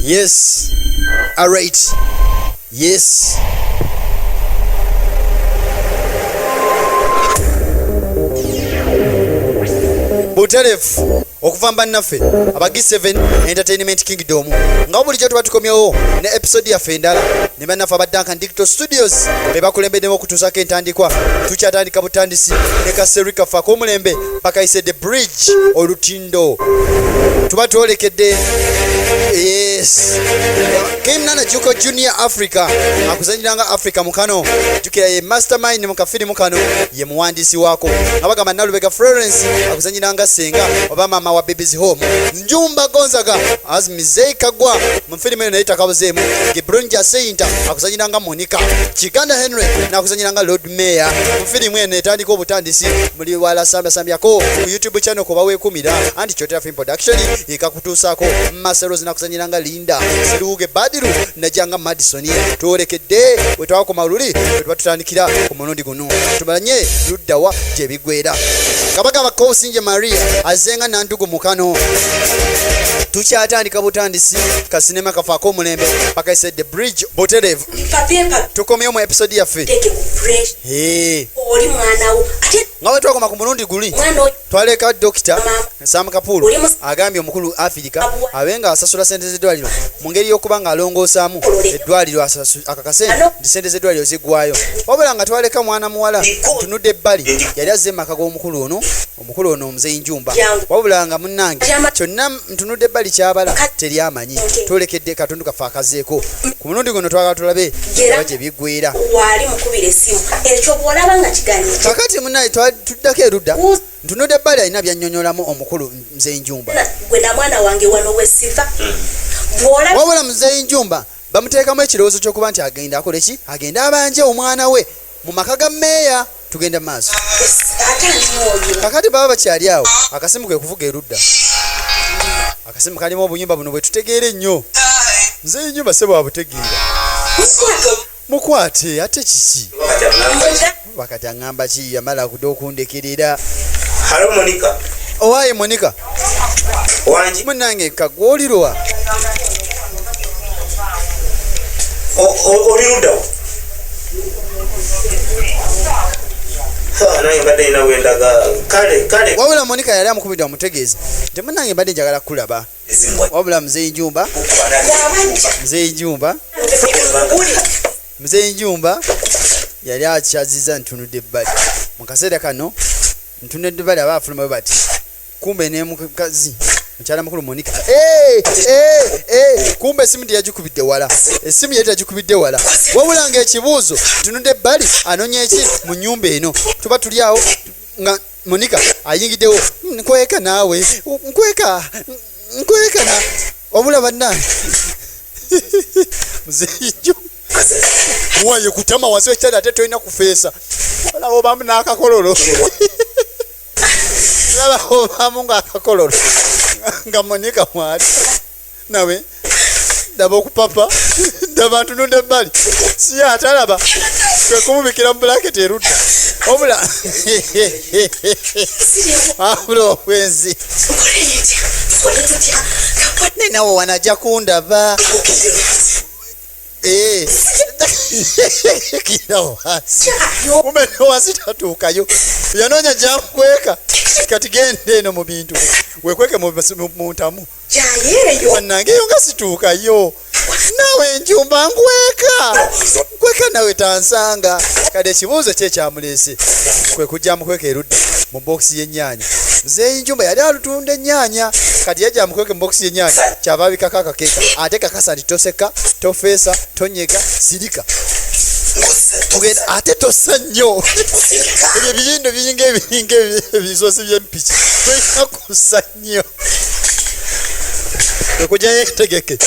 Yes. All right. Yes. Buterefu okuvamba naffe abagi 7 Entertainment Kingdom nga bulijjo tuba tukomyewo ne episode yaffe endala ne bannaffe abaddanka Digital Studios be bakulembeddemu okutuusako entandikwa tukyatandika butandisi ne kaserika fa k'omulembe paka ise the bridge olutindo tuba twolekedde. Yes. Kemnana Juko Junior Africa akuzanyiranga Africa mukano jukira ye mastermind mu kafirimu kano ye muwandiisi waako abagamba Nalubega Florence akuzanyiranga senga oba mama wa Baby's Home Njumba Gonzaga azmizei kagwa mu firimu eno yita kabuzeemu Gebronja Saint akuzanyiranga Monica Chiganda Henry na akuzanyiranga Lord Mayor mu firimu eno etandika obutandisi muli wala sambyako ku YouTube channel ko baweekumira anti KYOTERA Film Production ikakutuusako Maseros na kuzanyiranga Linda Siruge Badiru najanga Madison tuolekedde wetwako maluli wetwatutandikira ku munundi guno tubalanye luddawa gye bigwera kabaga bakosinje Maria azenga nandugu mukano tukyatandika butandisi ka sinema kafaako omulembe paka ise the bridge Buterevu tukomyewo mu episode yaffe oli mwanawo nga wetwakoma ku murundi guli twaleka Dr. Sam Kapulu agambye omukulu Afrika abenga asasula sente z'eddwaliro mu ngeri y'okuba nga alongoosaamu eddwaliro akakase ndi sente z'eddwaliro ziggwayo wabula nga twaleka mwana muwala tunudde ebbali yali azze emaka g'omukulu ono omuzeyi Njumba wabula nga munnange kyonna ntunudde ebbali kyabala teri amanyi twolekedde katundu kaffe akazeeko ku mulundi guno twagala tulabe aba gye biggwera wali mukubira essimu ekyo bw'olaba nga kiganyi kakati munnaye tuddako erudda ntunudde ebbali alina byannyonnyolamu omukulu muzeyi Njumba gwe na mwana wange wano wesifa wabula muzeyi Njumba bamuteekamu ekirowoozo ky'okuba nti agenda akole ki agenda abanje omwana we mu maka ga mmeeya tugenda maaso kakati baba bakyali awo akasimu kwe kuvuga erudda akasimu kalimu obuyimba buno bwe tutegeera ennyo muzeyi Njumba se bwabutegeera mukwate ate kiki bakati aŋŋamba ki yamala kudde okundekerera Halo Monica. Owaye Monica. Wanji. Munange kagolirwa. Oliruda. Naye mbadde ina wendaga kale. Wabula Monica yali amukubidde amutegeeza. Nti munange mbadde njagala kulaba. Wabula muzeyi Njumba. Muzeyi Njumba yali akyaziza ntunudde ebbali. Mu kaseera kano ntunudde ebbali abaafuluma bati. Kumbe ne mukazi mchala mukulu Monica kumbe simu yagikubidde wala esimu yali yagikubidde wala wabula nga ekibuuzo tunudde ebbali anoonya eki mu nnyumba eno tuba tuli awo nga Monica ayingiddewo nkweka naawe nkweka na wabula banna muzeyi waye kutama wansi w'ekitanda ate tolina kufeesa wala obamu n'akakololo laba obamu ng'akakololo nga Monica mwali nawe daba okupapa daba ntunudde ebbali si atalaba kwe kumubikira mu bulaketi erudda obula wabula obwenzi ninawo wanajja kundaba kirawo wansi kumbe wansi tatuukayo yanoonya gyankweka kati genda eno mu bintu wekweke mu ntamu wannange yo nga situukayo nawe Njumba nkweka nawe tansanga kade ekibuuzo kye kyamuleese kwe kujja mukweka erudda mu bokisi y'ennyaanya muzeyi Njumba yali alutunda ennyaanya kati yajja mukweke mu bokisi y'ennyaanya kyava abikako akakeeka ate kakasa nti toseka tofeesa tonyega sirika tugenda ate tossa nnyo ebyo ebiyindo biringa ebisosi by'empiki toyina kussa nnyo ekujja yeetegeke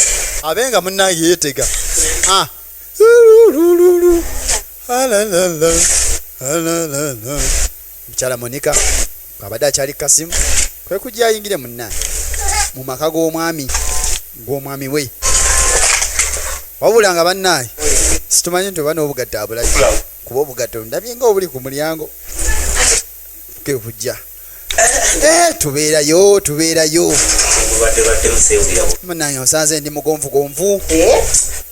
abenga munnange yeetega mukyala Monica abadde akyali kasimu kwe kujja ayingire munnange mu maka g'omwami we wabula nga bannaye situmanyi nti oba n'obugatto abulayi kuba obugatto ndabye nga obuli ku mulyango ke kujja tubeerayo Badde musewulira munange osanze ndi mugonvugonvu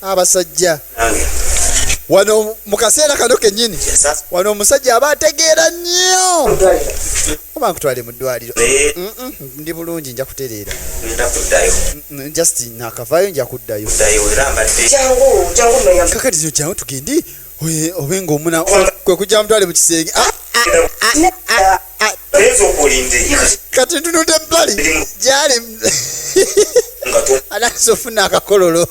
abasajja wano mu kaseera kano kennyini wano omusajja aba ategeera nnyo oba nkutwale mu ddwaliro ndi bulungi nja kutereera just nakavaayo nja kuddayo kakati zino kyangu tugende obenga omuna kwe kujja mutwale mu kisenge kati ntunudde ebbali gyali ananza ofuna akakololo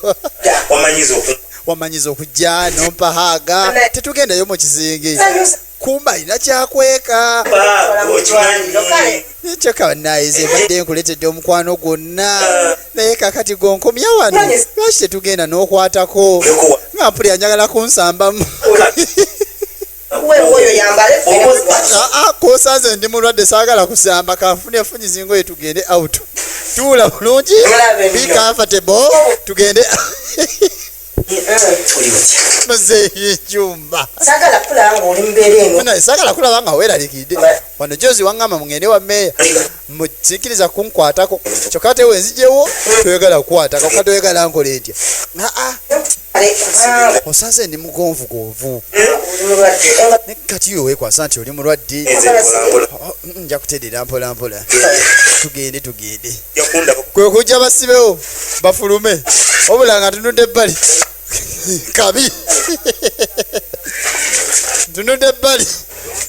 wamanyiza okujja nompahaaga tetugendayo mu kisenge kumba alina kyakweka kyokabanayize badde nkuletedde omukwano gwonna naye kakati gonkomya wano lwaki tetugenda n'okwatako nga mpuli anjagala kunsambamu kosanze ndi mulwadde saagala kusamba kanfune funyiza ngoye tugende out tuula bulungi be comfortable tugende muzeekyumba sagala kulaba oli mbeera eno sagala kulaba nga weeralikidde wano jozi waŋŋamba mugende wa meeya musikiriza kunkwatako kyokka te wenzijewo toyagala kukwatako ka toyagala nkole ntya osanze ndi mugonvugonvu ne kati yo weekwasa nti oli mulwadde nja kutereera mpolampola tugende kwe kujja basibewo bafulume obula nga tunudde ebbali kabi tunudde ebbali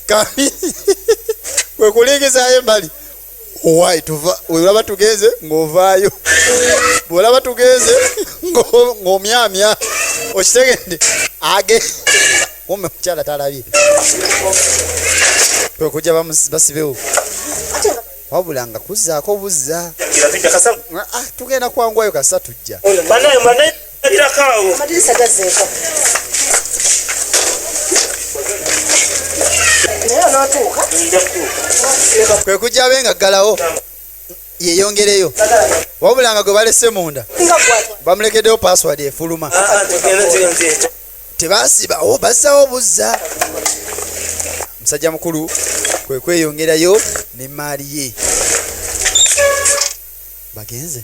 kabi kwe kulingizaayo embali owaayi tuva olaba tugenze ng'ovaayo bwolaba tugenze ng'omyamya okitegedde age kumbe mukyala talabye kwe kujja basibewo wabula nga kuzzaako buzza tugenda kwangwayo kasa tujja amadirisa gazeeko naye onootuuka kwe kujja abe nga ggalawo yeyongereyo wabula nga gwe balese munda bamulekeddewo password efuluma tebasiba bazzawo buzza musajja mukulu kwe kweyongerayo n'emaali ye bagenze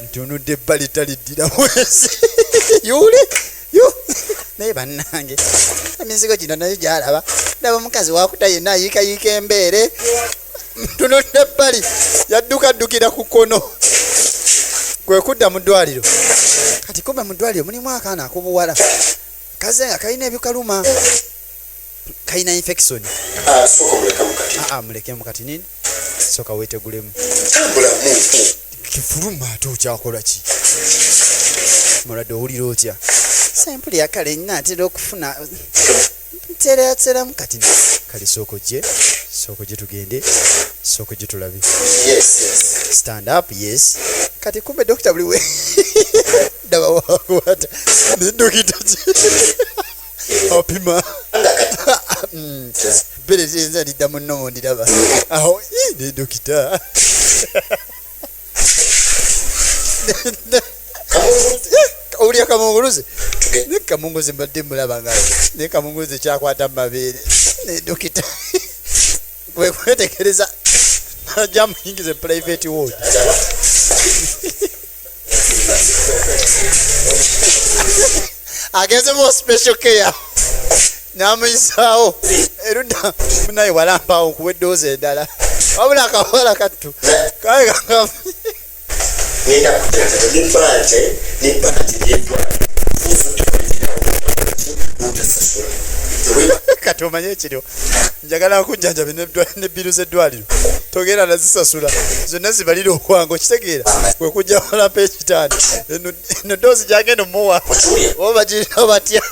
ntunudde ebbali taliddira mwezi yuli naye bannange emizigo gino nayo gyalaba ndaba omukazi wakuta yenna ayiikayiika embeere ntunudde ebbali yaddukaddukira ku kkono kwe kudda mu ddwaliro kati kumbe mu ddwaliro mulimu akaana ak'obuwala kaze nga kalina ebikaluma kalina infection mulekemu kati nini soka wetegulemu kifuluma ate okyakola ki mulwadde owulira otya sempuli yakale nina atera okufuna nteerateeramu kati kale sooka gye tugende sooka gye tulabe stand up yes kati kumbe dokita buliwe daba wakwata ne dokita opima bere zenza lidda munno ndiraba aho ne dokita owulya kamunguluze ne kamunguze mbadde mulaba nga ne kamunguze kyakwata mu mabeere ne dokita kwetekereza ajja muyingize private ward agezemu special care namuyisaawo erudda munaye walampaawo nkuwa eddoozi endala wabula akawala kattu kati omanye ekiro njagala nkujjanjabe nebbiru z'eddwaliro togenda nazisasula zonna zibalira okwanga okitegeera kwe kujja walampa ekitaani eno doozi gyagenda omuwa oba bagirina batya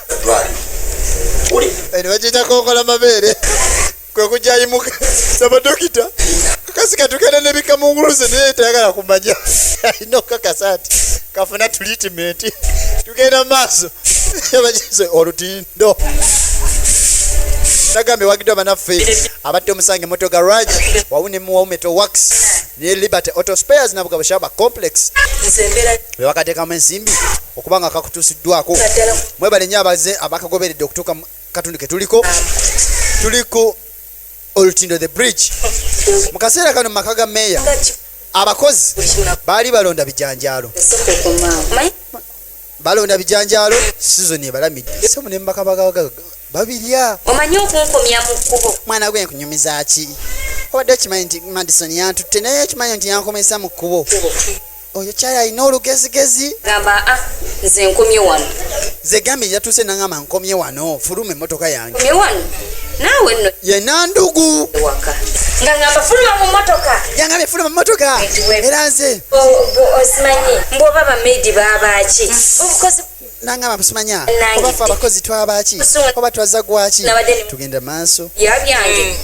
eno bagiyita konkola mabeere kwe kujja ayimuka sabadokita kakasi katugenda nebikamunguluze naye tayagala kumanya alina okukakasa nti kafuna treatment tugenda maaso yabagize olutindo nagambye wagiddwa banaffe abatte omusange moto garage wawunemu waumeto wax ne liberty auto spares nabugabo shaba complex webakateekamu ensimbi okuba nga kakutuusiddwako mwebale nnyo abaze abakagoberedde okutuuka katundu ke tuliko Olutindo the bridge. Mu kaseera kano mu maka ga meeya abakozi baali balonda bijanjaalo. Balonda bijanjaalo season ebalamidde. Se mune mbakabaga babirya. Omanyi okunkomya mu kkubo. Mwana gwe nkunyumiza ki? Obadde okimanyi nti Madison yantutte naye okimanyi nti yankomesa mu kkubo. Oyo kyali alina olugezigezi. Gamba nze nkomye wano. Ze gambi yatuuse nangamba nkomye wano fuluma emmotoka yange. Nkomye wano. Naawe nno. Ye Nandugu. Waka. Nga ngamba fuluma mu mmotoka. Yangambye fuluma mu mmotoka. Era nze. Osimanyi mbwoba bamaidi baabaki. Obukozi nangamba musimanya oba fe abakozi twabaki oba twaza gwaki tugenda maaso yabyange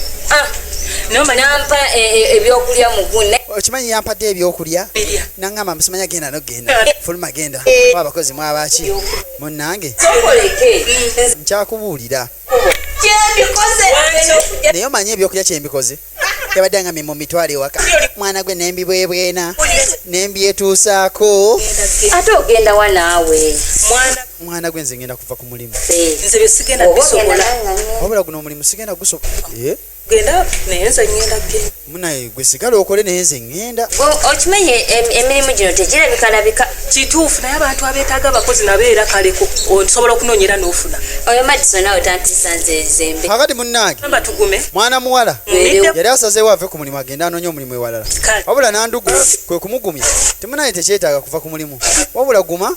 nampa ebyokulya mugune okimanyi yampadde ebyokulya nangamba musimanya genda nogenda fuluma genda oba abakozi mwabaki munnange nkyakubuulira naye omanyi ebyokulya kyembikoze yabadde nga mu mitwalo ewaka mwana gwe nembibwebwena nembyetuusaako ate ogenda wa naawe mwana gwe nze ngenda kuva ku mulimu nze byesigenda bisobola wabula guno omulimu sigenda gusobola genda naye nze ngenda genda munaye gwe sigala okole naye nze ngenda okimenye emirimu gino tegirabikalabika kituufu naye abantu abeetaaga abakozi nabo era kaleko osobola okunoonyera n'ofuna oyo Madison nawe tantisa nze zembe kakati munnange amba tugume mwana muwala yali asazeewo ave ku mulimu agenda anoonye omulimu ewalala wabula Nandugu kwe kumugumya temunaye tekyetaaga kuva ku mulimu wabula guma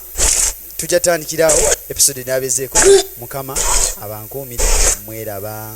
tujja tandikirawo episode n'abezeeko mukama abankuumire mweraba.